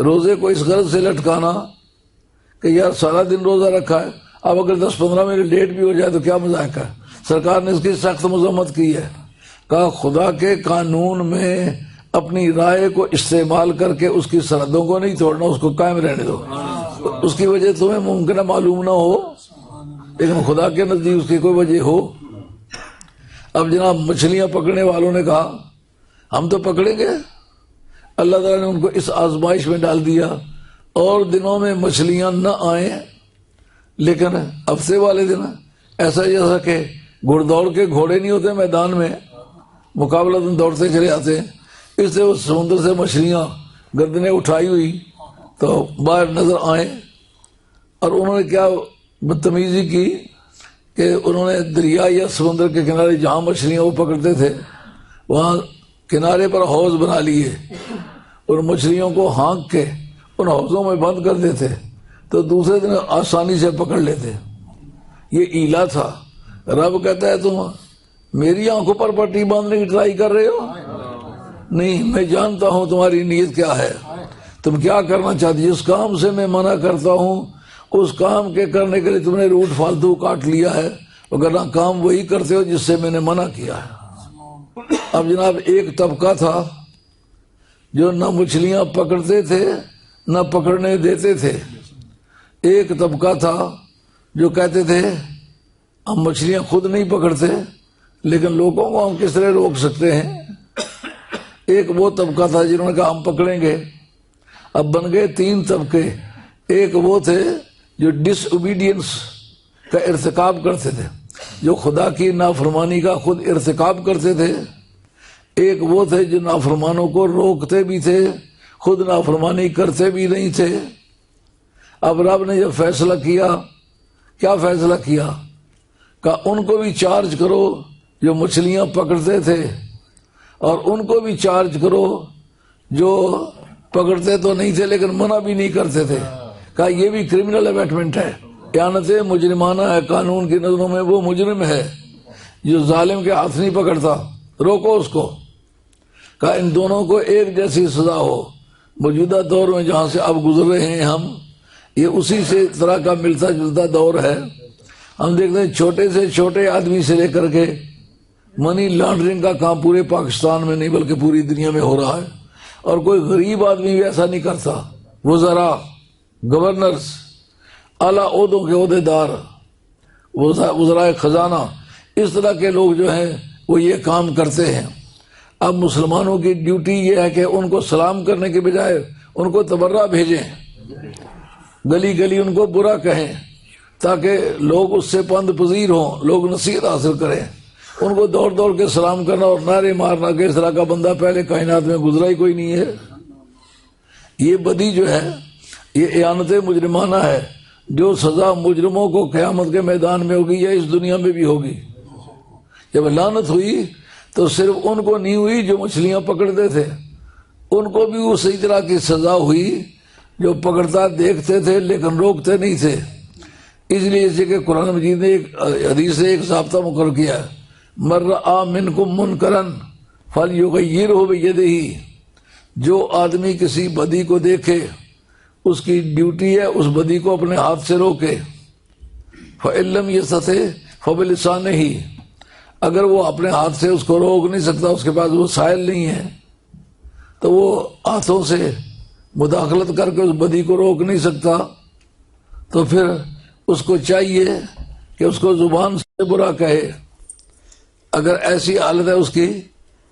روزے کو اس غرض سے لٹکانا کہ یار سارا دن روزہ رکھا ہے، اب اگر 10-15 منٹ لیٹ بھی ہو جائے تو کیا مذاق ہے؟ سرکار نے اس کی سخت مذمت کی ہے، کہا خدا کے قانون میں اپنی رائے کو استعمال کر کے اس کی سرحدوں کو نہیں توڑنا، اس کو قائم رہنے دو، اس کی وجہ تمہیں ممکنہ معلوم نہ ہو لیکن خدا کے نزدیک اس کی کوئی وجہ ہو۔ اب جناب مچھلیاں پکڑنے والوں نے کہا ہم تو پکڑیں گے، اللہ تعالیٰ نے ان کو اس آزمائش میں ڈال دیا اور دنوں میں مچھلیاں نہ آئیں، لیکن ہفتے والے دن ایسا جیسا کہ گھڑ دوڑ کے گھوڑے نہیں ہوتے میدان میں مقابلہ دن دوڑتے چلے آتے ہیں، اس سے وہ سمندر سے مچھلیاں گردنیں اٹھائی ہوئی تو باہر نظر آئیں، اور انہوں نے کیا بدتمیزی کی کہ انہوں نے دریا یا سمندر کے کنارے جہاں مچھلیاں وہ پکڑتے تھے وہاں کنارے پر حوض بنا لیے اور مچھلیوں کو ہانک کے ان حوضوں میں بند کر دیتے تو دوسرے دن آسانی سے پکڑ لیتے۔ یہ ایلا تھا۔ رب کہتا ہے تم میری آنکھوں پر پٹی باندھنے کی ٹرائی کر رہے ہو؟ نہیں، میں جانتا ہوں تمہاری نیت کیا ہے، تم کیا کرنا چاہتی، جس کام سے میں منع کرتا ہوں اس کام کے کرنے کے لیے تم نے روٹ فالتو کاٹ لیا ہے، وگرنہ کام وہی کرتے ہو جس سے میں نے منع کیا ہے۔ اب جناب ایک طبقہ تھا جو نہ مچھلیاں پکڑتے تھے نہ پکڑنے دیتے تھے، ایک طبقہ تھا جو کہتے تھے ہم مچھلیاں خود نہیں پکڑتے لیکن لوگوں کو ہم کس طرح روک سکتے ہیں، ایک وہ طبقہ تھا جنہوں نے کہا ہم پکڑیں گے۔ اب بن گئے تین طبقے، ایک وہ تھے جو ڈس اوبیڈینس کا ارتکاب کرتے تھے، جو خدا کی نافرمانی کا خود ارتکاب کرتے تھے، ایک وہ تھے جو نافرمانوں کو روکتے بھی تھے خود نافرمانی کرتے بھی نہیں تھے۔ اب رب نے جب فیصلہ کیا، کیا فیصلہ کیا؟ کہ ان کو بھی چارج کرو جو مچھلیاں پکڑتے تھے اور ان کو بھی چارج کرو جو پکڑتے تو نہیں تھے لیکن منع بھی نہیں کرتے تھے۔ کہا یہ بھی کرمنل ایبیٹمنٹ ہے، اعانت مجرمانہ ہے، قانون کی نظروں میں وہ مجرم ہے جو ظالم کے ہاتھ نہیں پکڑتا، روکو اس کو۔ کہا ان دونوں کو ایک جیسی سزا ہو۔ موجودہ دور میں جہاں سے اب گزر رہے ہیں ہم، یہ اسی سے طرح کا ملتا جلتا دور ہے۔ ہم دیکھتے ہیں چھوٹے سے چھوٹے آدمی سے لے کر کے منی لانڈرنگ کا کام پورے پاکستان میں نہیں بلکہ پوری دنیا میں ہو رہا ہے، اور کوئی غریب آدمی بھی ایسا نہیں کرتا۔ وزراء، گورنرز، اعلیٰ عہدوں کے عہدے دار، وزرائے خزانہ، اس طرح کے لوگ جو ہیں وہ یہ کام کرتے ہیں۔ اب مسلمانوں کی ڈیوٹی یہ ہے کہ ان کو سلام کرنے کے بجائے ان کو تبرہ بھیجیں، گلی گلی ان کو برا کہیں تاکہ لوگ اس سے پند پذیر ہوں، لوگ نصیحت حاصل کریں۔ ان کو دوڑ دوڑ کے سلام کرنا اور نعرے مارنا کہ اس طرح کا بندہ پہلے کائنات میں گزرا ہی کوئی نہیں ہے، یہ بدی جو ہے یہ اعانت مجرمانہ ہے، جو سزا مجرموں کو قیامت کے میدان میں ہوگی یا اس دنیا میں بھی ہوگی۔ جب لعنت ہوئی تو صرف ان کو نہیں ہوئی جو مچھلیاں پکڑتے تھے، ان کو بھی اسی طرح کی سزا ہوئی جو پکڑتا دیکھتے تھے لیکن روکتے نہیں تھے۔ اس لیے اسی کہ قرآن مجید نے ایک حدیث سے ایک ضابطہ مقرر کیا ہے، من رأى منکم منکرا فلیغیرہ بیدہ، جو آدمی کسی بدی کو دیکھے اس کی ڈیوٹی ہے اس بدی کو اپنے ہاتھ سے روکے۔ فإن لم یستطع فبلسانہ، اگر وہ اپنے ہاتھ سے اس کو روک نہیں سکتا، اس کے پاس وسائل نہیں ہے، تو وہ ہاتھوں سے مداخلت کر کے اس بدی کو روک نہیں سکتا، تو پھر اس کو چاہیے کہ اس کو زبان سے برا کہے۔ اگر ایسی حالت ہے اس کی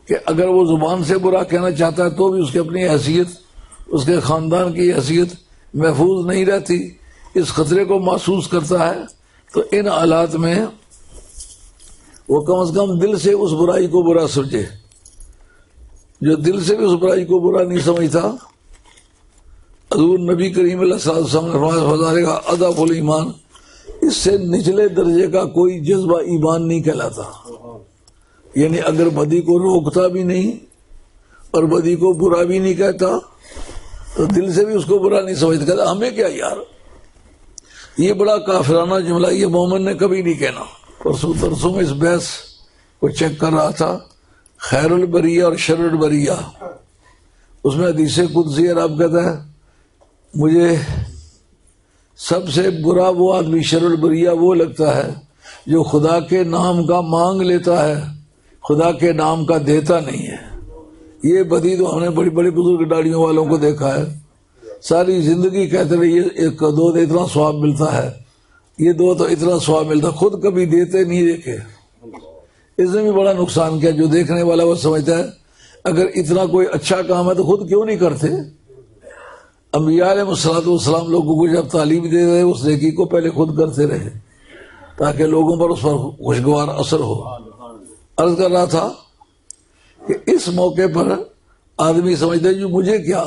کہ اگر وہ زبان سے برا کہنا چاہتا ہے تو بھی اس کی اپنی حیثیت، اس کے خاندان کی حیثیت محفوظ نہیں رہتی، اس خطرے کو محسوس کرتا ہے، تو ان حالات میں وہ کم از کم دل سے اس برائی کو برا سمجھے۔ جو دل سے بھی اس برائی کو برا نہیں سمجھتا، حضور نبی کریم علیہ الصلوۃ والسلام نے فرمایا فذلک اضعف الایمان، اس سے نچلے درجے کا کوئی جذبہ ایمان نہیں کہلاتا۔ یعنی اگر بدی کو روکتا بھی نہیں اور بدی کو برا بھی نہیں کہتا تو دل سے بھی اس کو برا نہیں سمجھتا، کہتا ہمیں کیا یار، یہ بڑا کافرانہ جملہ یہ مومن نے کبھی نہیں کہنا۔ پرسوں میں اس بحث کو چیک کر رہا تھا، خیر البریہ اور شر البریہ، اس میں حدیث قدسی رب کہتا ہے مجھے سب سے برا وہ آدمی شر البریہ وہ لگتا ہے جو خدا کے نام کا مانگ لیتا ہے، خدا کے نام کا دیتا نہیں ہے۔ یہ بدی تو ہم نے بڑی بڑی بزرگ ڈاڑیوں والوں کو دیکھا ہے، ساری زندگی کہتے رہے یہ ایک دو تو اتنا ثواب ملتا ہے، یہ دو تو اتنا ثواب ملتا، خود کبھی دیتے نہیں دیکھے۔ اس نے بھی بڑا نقصان کیا، جو دیکھنے والا وہ سمجھتا ہے اگر اتنا کوئی اچھا کام ہے تو خود کیوں نہیں کرتے۔ انبیاء علیہ الصلوۃ والسلام لوگوں کو جب تعلیم دے رہے اس نیکی کو پہلے خود کرتے رہے تاکہ لوگوں پر اس پر خوشگوار اثر ہو۔ عرض کر رہا تھا کہ اس موقع پر آدمی سمجھتا ہے جو مجھے کیا،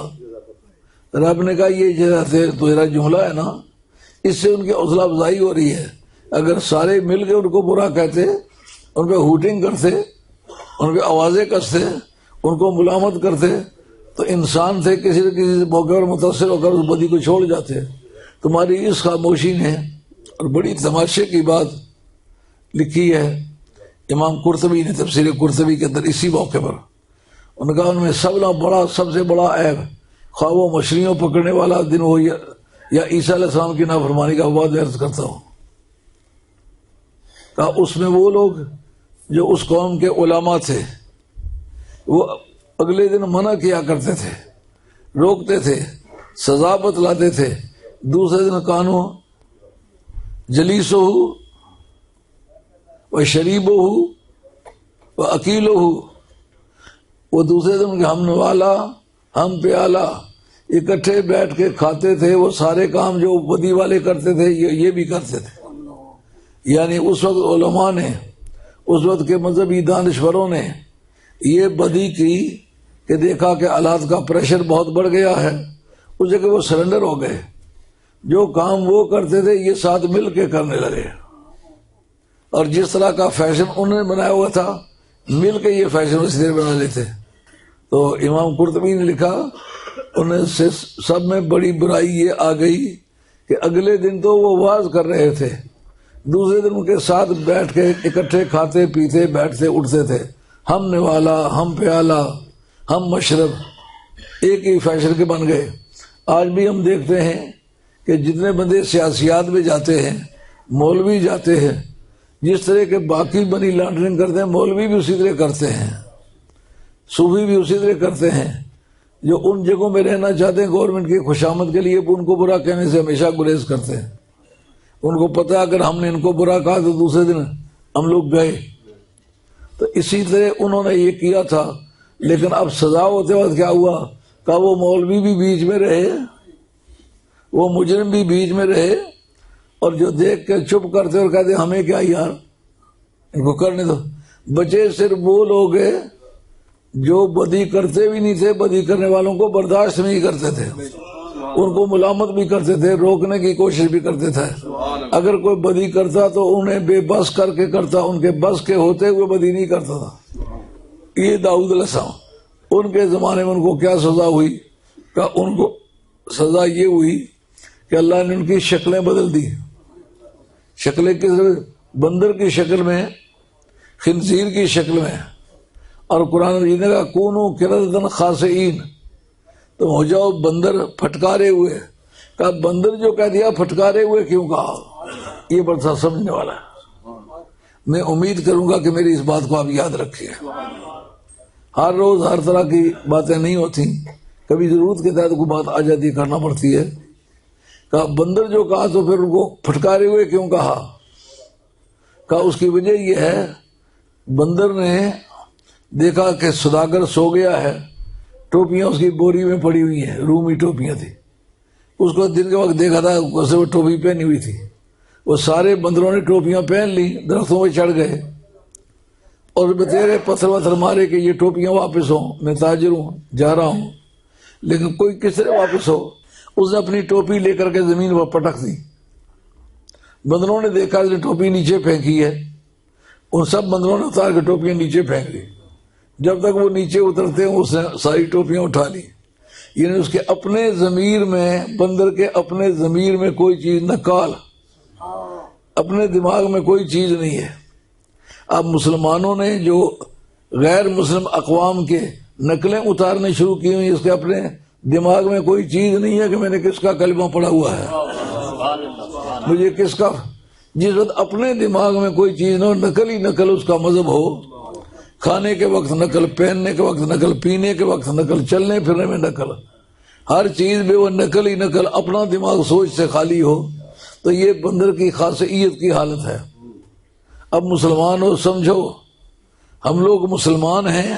رب نے کہا یہ تیرا جملہ ہے نا، اس سے ان کی حوصلہ افزائی ہو رہی ہے۔ اگر سارے مل کے ان کو برا کہتے، ان پہ ہوٹنگ کرتے، ان پہ آوازیں کستے، ان کو ملامت کرتے، تو انسان تھے کسی نہ کسی موقع پر متاثر ہو کر اس بدی کو چھوڑ جاتے۔ تمہاری اس خاموشی نے، اور بڑی تماشے کی بات لکھی ہے امام قرطبی نے تفسیر قرطبی کے اندر اسی موقع پر، انہوں نے کہا ان میں سب سے بڑا عیب، خواہ وہ مچھلیوں پکڑنے والا دن ہو یا عیسیٰ علیہ السلام کی نافرمانی کا بات عرض کرتا ہوں، کہا اس میں وہ لوگ جو اس قوم کے علماء تھے وہ اگلے دن منع کیا کرتے تھے، روکتے تھے، سزا بتلاتے تھے، دوسرے دن کانو جلیسو و شریبو و اکیلو، وہ دوسرے دن کے ہم نوالا ہم پیالہ اکٹھے بیٹھ کے کھاتے تھے، وہ سارے کام جو بدی والے کرتے تھے یہ بھی کرتے تھے۔ یعنی اس وقت علماء نے، اس وقت کے مذہبی دانشوروں نے یہ بدی کی کہ دیکھا کہ حالات کا پریشر بہت بڑھ گیا ہے، اس جگہ وہ سرنڈر ہو گئے، جو کام وہ کرتے تھے یہ ساتھ مل کے کرنے لگے، اور جس طرح کا فیشن انہوں نے بنایا ہوا تھا مل کے یہ فیشن اسی طرح بنا لیتے۔ تو امام قرطبی نے لکھا انہیں سے سب میں بڑی برائی یہ آ گئی کہ اگلے دن تو وہ واز کر رہے تھے، دوسرے دن ان کے ساتھ بیٹھ کے اکٹھے کھاتے پیتے بیٹھتے اٹھتے تھے، ہم نوالا ہم پیالہ ہم مشرب، ایک ہی فیشن کے بن گئے۔ آج بھی ہم دیکھتے ہیں کہ جتنے بندے سیاسیات میں جاتے ہیں، مولوی جاتے ہیں، جس طرح کے باقی منی لانڈرنگ کرتے ہیں مولوی بھی اسی طرح کرتے ہیں، صوفی بھی اسی طرح کرتے ہیں۔ جو ان جگہوں میں رہنا چاہتے ہیں گورنمنٹ کی خوشامد کے لیے، ان کو برا کہنے سے ہمیشہ گریز کرتے ہیں۔ ان کو پتہ ہے اگر ہم نے ان کو برا کہا تو دوسرے دن ہم لوگ گئے۔ تو اسی طرح انہوں نے یہ کیا تھا، لیکن اب سزا ہوتے وقت کیا ہوا کہ وہ مولوی بھی بیچ میں رہے، وہ مجرم بھی بیچ میں رہے، اور جو دیکھ کے چپ کرتے اور کہتے ہمیں کیا یار ان کو کرنے دو۔ بچے صرف وہ لوگ ہیں جو بدی کرتے بھی نہیں تھے، بدی کرنے والوں کو برداشت نہیں کرتے تھے، ان کو ملامت بھی کرتے تھے، روکنے کی کوشش بھی کرتے تھے۔ اگر کوئی بدی کرتا تو انہیں بے بس کر کے کرتا، ان کے بس کے ہوتے ہوئے بدی نہیں کرتا تھا۔ یہ داؤد علیہ السلام، ان کے زمانے میں ان کو کیا سزا ہوئی کہ ان کو سزا یہ ہوئی کہ اللہ نے ان کی شکلیں بدل دی۔ شکلیں کس؟ بندر کی شکل میں، خنزیر کی شکل میں، اور قرآن مجید نے کہا کونوا قردۃ خاسئین، تو ہو جاؤ بندر پھٹکارے ہوئے۔ کہا بندر جو کہہ دیا پھٹکارے ہوئے کیوں کہا؟ یہ بڑا سمجھنے والا ہے۔ میں امید کروں گا کہ میری اس بات کو آپ یاد رکھیں۔ ہر روز ہر طرح کی باتیں نہیں ہوتی، کبھی ضرورت کے تحت کوئی بات آ جاتی، کرنا پڑتی ہے۔ کہا بندر جو کہا تو پھر ان کو پھٹکارے ہوئے کیوں کہا؟ کہا اس کی وجہ یہ ہے بندر نے دیکھا کہ سوداگر سو گیا ہے، ٹوپیاں اس کی بوری میں پڑی ہوئی ہیں، رومی ٹوپیاں تھی، اس کو دن کے وقت دیکھا تھا اسے وہ ٹوپی پہنی ہوئی تھی۔ وہ سارے بندروں نے ٹوپیاں پہن لی، درختوں پہ چڑھ گئے اور بتیرے پتھر وتھر مارے کہ یہ ٹوپیاں واپس ہوں، میں تاجر ہوں جا رہا ہوں۔ لیکن کوئی کس طرح واپس ہو؟ اس نے اپنی ٹوپی لے کر کے زمین پر پٹک دی۔ بندروں نے دیکھا اس نے ٹوپی نیچے پھینکی ہے، ان سب بندروں نے اتار کے ٹوپیاں نیچے پھینک دی۔ جب تک وہ نیچے اترتے ہیں اس نے ساری ٹوپیاں اٹھا لی۔ یعنی اس کے اپنے ضمیر میں، بندر کے اپنے ضمیر میں کوئی چیز نکال، اپنے دماغ میں کوئی چیز نہیں ہے۔ اب مسلمانوں نے جو غیر مسلم اقوام کے نقلیں اتارنے شروع کی ہوئی، اس کے اپنے دماغ میں کوئی چیز نہیں ہے کہ میں نے کس کا کلمہ پڑھا ہوا ہے، مجھے کس کا۔ جس وقت اپنے دماغ میں کوئی چیز نہ ہو، نقل ہی نقل اس کا مذہب ہو، کھانے کے وقت نقل، پہننے کے وقت نقل، پینے کے وقت نقل، چلنے پھرنے میں نقل، ہر چیز میں وہ نقل ہی نقل، اپنا دماغ سوچ سے خالی ہو، تو یہ بندر کی خاصیت کی حالت ہے۔ اب مسلمان ہو سمجھو، ہم لوگ مسلمان ہیں،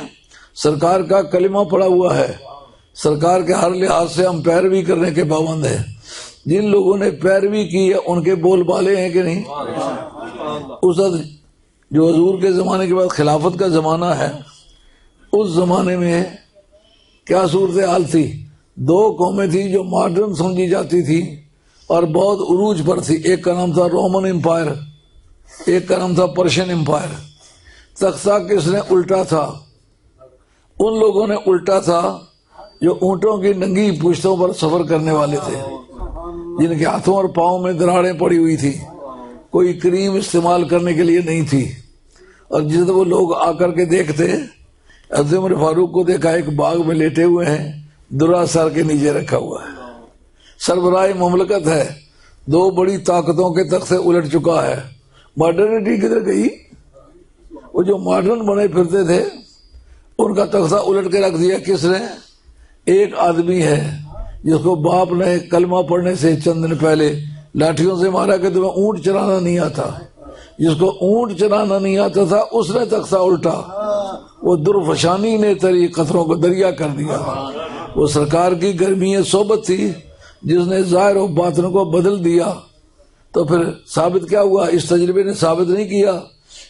سرکار کا کلمہ پڑا ہوا ہے، سرکار کے ہر لحاظ سے ہم پیروی کرنے کے پابند ہیں۔ جن لوگوں نے پیروی کی ہے ان کے بول بالے ہیں کہ نہیں؟ اس وقت جو حضور کے زمانے کے بعد خلافت کا زمانہ ہے، اس زمانے میں کیا صورتحال تھی؟ دو قومیں تھیں جو ماڈرن سمجھی جاتی تھی اور بہت عروج پر تھی۔ ایک کا نام تھا رومن امپائر، ایک کا نام تھا پرشین امپائر۔ تختہ کس نے الٹا تھا؟ ان لوگوں نے الٹا تھا جو اونٹوں کی ننگی پشتوں پر سفر کرنے والے تھے، جن کے ہاتھوں اور پاؤں میں دراڑیں پڑی ہوئی تھی، کوئی کریم استعمال کرنے کے لیے نہیں تھی۔ اور جس وہ لوگ آ کر کے دیکھتے، حضرت عمر فاروق کو دیکھا ایک باغ میں لیٹے ہوئے ہیں، درا سر کے نیچے رکھا ہوا ہے، سربراہ مملکت ہے، دو بڑی طاقتوں کے تخت سے الٹ چکا ہے۔ ماڈرنٹی کدھر گئی؟ وہ جو ماڈرن بنے پھرتے تھے ان کا تختہ الٹ کے رکھ دیا کس نے؟ ایک آدمی ہے جس کو باپ نے کلمہ پڑھنے سے چند دن پہلے لاٹھیوں سے مارا کہ تمہیں اونٹ چلانا نہیں آتا. جس کو اونٹ چلانا نہیں آتا تھا اس نے تختہ الٹا. وہ درفشانی نے تری قطروں کو دریا کر دیا. وہ سرکار کی گرمی صحبت تھی جس نے ظاہر و باطن کو بدل دیا. تو پھر ثابت کیا ہوا؟ اس تجربے نے ثابت نہیں کیا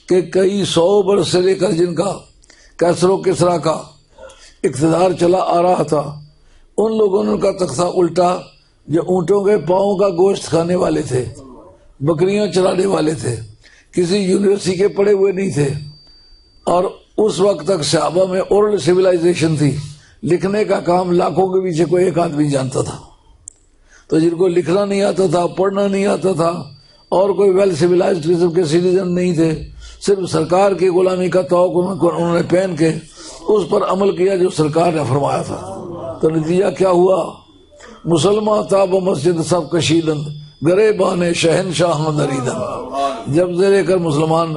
کہ کئی 100 برس سے لے کر جن کا کیسر و کسرا کا اقتدار چلا آ رہا تھا ان لوگوں نے ان کا تختہ الٹا جو اونٹوں کے پاؤں کا گوشت کھانے والے تھے، بکریاں چرانے والے تھے، کسی یونیورسٹی کے پڑھے ہوئے نہیں تھے. اور اس وقت تک صحابہ میں اورل سویلائزیشن تھی. لکھنے کا کام لاکھوں کے پیچھے کوئی ایک آدمی جانتا تھا. تو جن کو لکھنا نہیں آتا تھا، پڑھنا نہیں آتا تھا اور کوئی ویل سویلائزڈ قسم کے سٹیزن نہیں تھے، صرف سرکار کی غلامی کا توق انہوں نے پہن کے اس پر عمل کیا جو سرکار نے فرمایا تھا. تو نتیجہ کیا ہوا؟ مسلمان تاب مسجد سب کشیدند گرے بانے شہنشاہ دریدن. جب سے لے کر مسلمان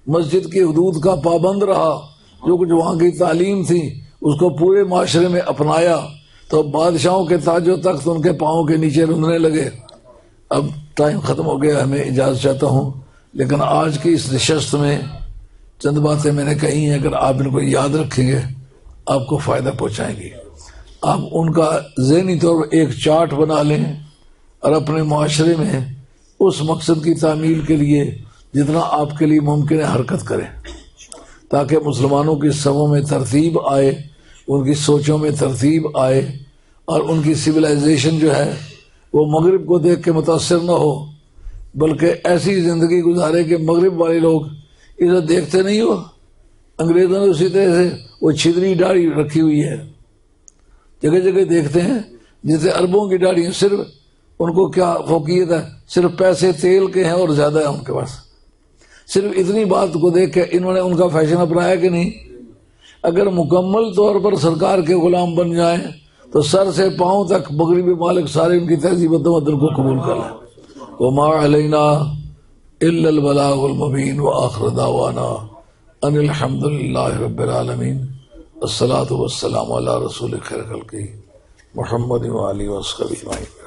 مسجد کی حدود کا پابند رہا، جو کچھ وہاں کی تعلیم تھی اس کو پورے معاشرے میں اپنایا، تو بادشاہوں کے تاج و تخت ان کے پاؤں کے نیچے رندنے لگے. اب ٹائم ختم ہو گیا، میں اجازت چاہتا ہوں، لیکن آج کی اس نشست میں چند باتیں میں نے کہی ہیں، اگر آپ ان کو یاد رکھیں گے آپ کو فائدہ پہنچائیں گی. آپ ان کا ذہنی طور پر ایک چارٹ بنا لیں اور اپنے معاشرے میں اس مقصد کی تعمیل کے لیے جتنا آپ کے لیے ممکن ہے حرکت کریں، تاکہ مسلمانوں کی صفوں میں ترتیب آئے، ان کی سوچوں میں ترتیب آئے، اور ان کی سویلائزیشن جو ہے وہ مغرب کو دیکھ کے متاثر نہ ہو، بلکہ ایسی زندگی گزارے کہ مغرب والے لوگ اسے دیکھتے نہیں ہو. انگریزوں نے اسی طرح سے وہ چھدری داڑھی رکھی ہوئی ہے، جگہ جگہ دیکھتے ہیں، جیسے عربوں کی داڑھی، صرف ان کو کیا فوقیت ہے؟ صرف پیسے تیل کے ہیں اور زیادہ ہے ان کے پاس. صرف اتنی بات کو دیکھ کے انہوں نے ان کا فیشن اپنایا کہ نہیں؟ اگر مکمل طور پر سرکار کے غلام بن جائیں تو سر سے پاؤں تک مغربی مالک سارے ان کی تہذیب و تمدن کو قبول کر لیں. وما علینا الا البلاغ المبین وآخر دعوانا ان الحمد للہ رب العالمین. الصلاۃ والسلام علی رسول خیر خلقہ محمد وآلہ وصحبہ اجمعین.